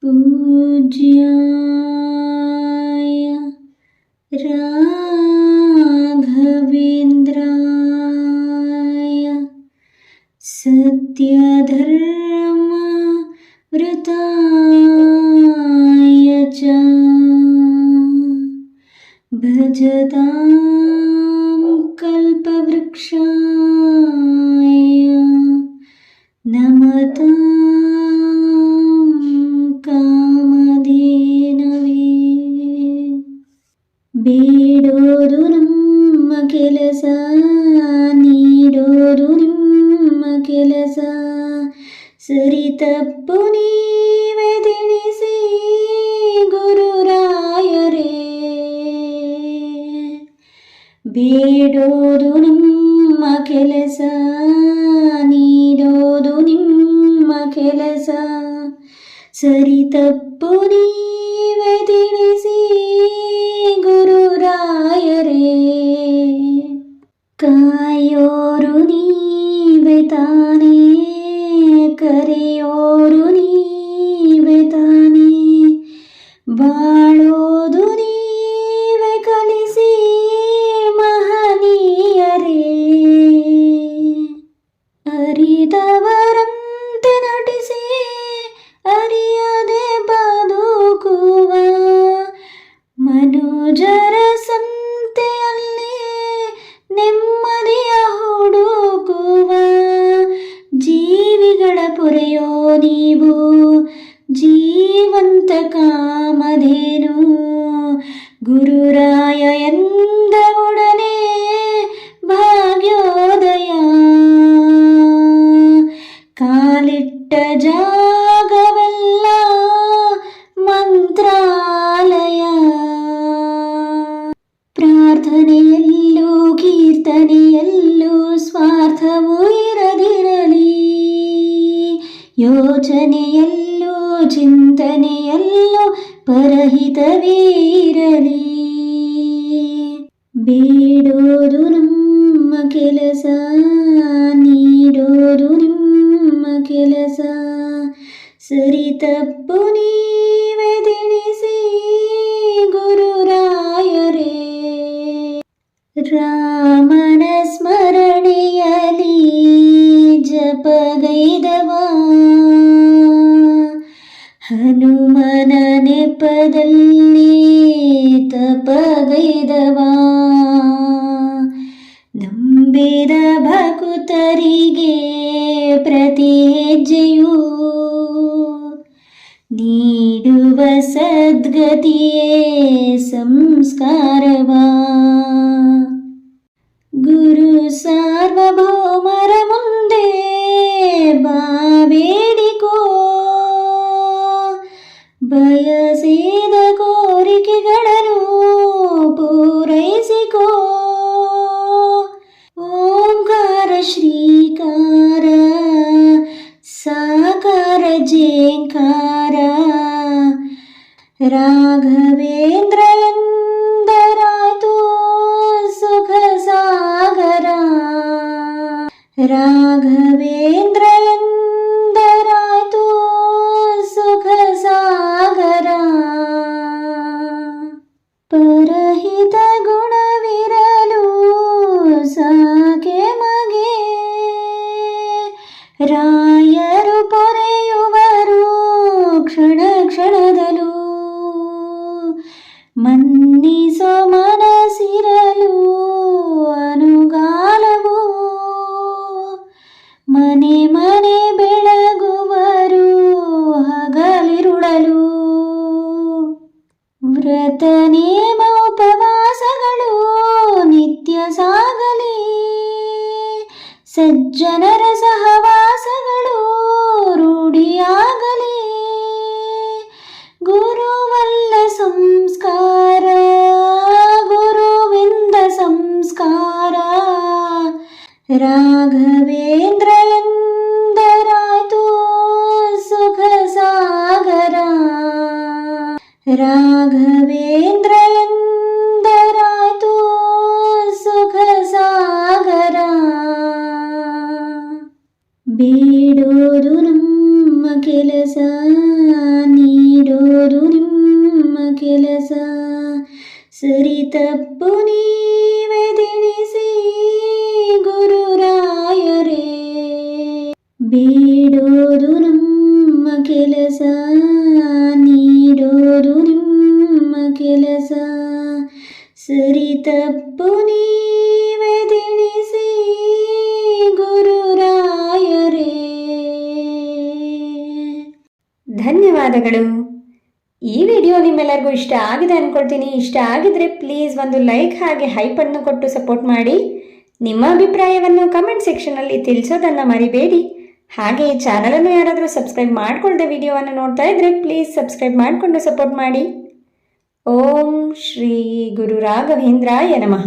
पूज्याय राघवेन्द्राय सत्यधर्मव्रताय च भजतां कल्पवृक्षाय नमतां ಕಾಮಧೇನವೇ. ಬೇಡೋದು ನಮ್ಮ ಕೆಲಸ, ನೀಡೋದು ನಿಮ್ಮ ಕೆಲಸ, ಸರಿ ತಪ್ಪು ನೀವೇ ತಿಳಿಸಿ ಗುರುರಾಯರೇ. ಬೇಡೋದು ನಿಮ್ಮ ಕೆಲಸ, ನೀಡೋದು ನಿಮ್ಮ ಕೆಲಸ, ಸರಿ ತಪ್ಪು ನೀವೇ ತಿಳಿಸಿ ಗುರುರಾಯರೇ. ಕಾಯೋರು ನೀವೇ ತಾನೇ, ಕರೆಯೋರು ನೀವೇ ತಾನೇ, ಬಾಳೋದು ನೀವೇ ಕಲಿಸಿ ಮಹನೀಯರೇ. ಅರಿತವರಂತೆ ನಟಿಸಿ ಅರಿಯದೆ ಬದುಕುವ ಮನುಜರ ಸಂತೆಯಲ್ಲಿ ನೆಮ್ಮದಿಯ ಹುಡುಕುವ ಜೀವಿಗಳ ಪೊರೆಯೋ ನೀವು, ಜೀವಂತ ಕಾಮಧೇನು. ಗುರುರಾಯ ಎಂದ ಒಡನೆ ಭಾಗ್ಯೋದಯ, ಕಾಲಿಟ್ಟ ಜಾಗವೆಲ್ಲ ಮಂತ್ರಾಲಯ. ಪ್ರಾರ್ಥನೆಯಲ್ಲೂ ಕೀರ್ತನೆಯಲ್ಲೂ ಸ್ವಾರ್ಥವೂ ಇರದಿರಲಿ, ಯೋಚನೆಯಲ್ಲೂ ಚಿಂತನೆಯಲ್ಲೂ ಪರಹಿತವೇ ಇರಲಿ. ಬೇಡೋದು ನಮ್ಮ ಕೆಲಸ, ನೀಡೋದು ನಿಮ್ಮ ಕೆಲಸ, ಸರಿ ತಪ್ಪು ನೀವೇ ತಿಳಿಸಿ ಗುರುರಾಯರೇ. ರಾಮನ ಸ್ಮರಣೆಯಲಿ ಜಪಗೈದವ, ಹನುಮನ ನೆಪದಲ್ಲಿ ತಪಗೈದವ, ನಂಬಿದ ಭಕುತರಿಗೆ ಪ್ರತಿ ಹೆಜ್ಜೆಯೂ ನೀಡುವ ಸದ್ಗತಿಯೇ ಸಂಸ್ಕಾರವ. ಗುರು ಸಾರ್ವಭೌಮರ ಮುಂದೆ ಬಾಬೇಡಿಕೋ, ಬಯಸಿದ ಕೋರಿಕೆಗಳನ್ನು ಪೂರೈಸಿಕೋ. ಓಂಕಾರ ಶ್ರೀಕಾರ ಸಾಕಾರ ಜೇಂಕಾರ, ರಾಘವೇಂದ್ರ ಎಂದರಾಯ್ತು ಸುಖ ಸಾಗರ. ರಾಘವೇಂದ್ರ ಎಂದರಾಯ್ತು ಸುಖ ಸಾಗರ. ಪರಹಿತ ಗುಣವಿರಲು ಸಾಕೆ ಮಗೆ, ರಾಯರು ಪೊರೆಯುವರು ಕ್ಷಣ ಕ್ಷಣದಲ್ಲೂ. ಮನ್ನಿಸೋ ಮನಸ್ಸಿರಲು ಅನುಗಾಲವು, ಮನೆ ಮನೆ ಬೆಳಗುವರು ಹಗಲಿರುಳಲು. ವ್ರತ ನೇಮ ಉಪವಾಸಗಳು ನಿತ್ಯ ಸಾಗಲಿ, ಸಜ್ಜನರ ಸಹವಾಸಗಳು ರೂಢಿಯಾಗಲಿ. ಗುರುವಲ್ಲ ಸಂಸ್ಕಾರ, ಗುರುವಿಂದ ಸಂಸ್ಕಾರ, ರಾಘವೇಂದ್ರ ಎಂದರಾಯ್ತು ಸುಖ ಸಾಗರ. ರಾಘವೇಂದ್ರ ಎಂದರಾಯ್ತು ಸುಖ ಸಾಗರ. ಬೇಡೋದು ನಮ್ಮ ಕೆಲಸ, ನೀ ತಪ್ಪು ನೀವೇ ತಿಳಿಸಿ ಗುರುರಾಯರೇ. ಬೇಡೋದು ನಮ್ಮ ಕೆಲಸ, ನೀಡೋದು ನಿಮ್ಮ ಕೆಲಸ. ಸರಿ ತಪ್ಪು ನೀವೇ ತಿಳಿಸಿ ಗುರುರಾಯರೇ. ಧನ್ಯವಾದಗಳು. ಈ ವಿಡಿಯೋ ನಿಮ್ಮೆಲ್ಲರಿಗೂ ಇಷ್ಟ ಆಗಿದೆ ಅಂದ್ಕೊಳ್ತೀನಿ. ಇಷ್ಟ ಆಗಿದ್ರೆ ಪ್ಲೀಸ್ ಒಂದು ಲೈಕ್ ಹಾಗೆ ಹೈಪನ್ನು ಕೊಟ್ಟು ಸಪೋರ್ಟ್ ಮಾಡಿ. ನಿಮ್ಮ ಅಭಿಪ್ರಾಯವನ್ನು ಕಮೆಂಟ್ ಸೆಕ್ಷನಲ್ಲಿ ತಿಳಿಸೋದನ್ನು ಮರಿಬೇಡಿ. ಹಾಗೆ ಈ ಚಾನಲನ್ನು ಯಾರಾದರೂ ಸಬ್ಸ್ಕ್ರೈಬ್ ಮಾಡಿಕೊಳ್ಳದೆ ವಿಡಿಯೋವನ್ನು ನೋಡ್ತಾ ಇದ್ದರೆ ಪ್ಲೀಸ್ ಸಬ್ಸ್ಕ್ರೈಬ್ ಮಾಡಿಕೊಂಡು ಸಪೋರ್ಟ್ ಮಾಡಿ. ಓಂ ಶ್ರೀ ಗುರು ರಾಘವೇಂದ್ರಾಯ ನಮಃ.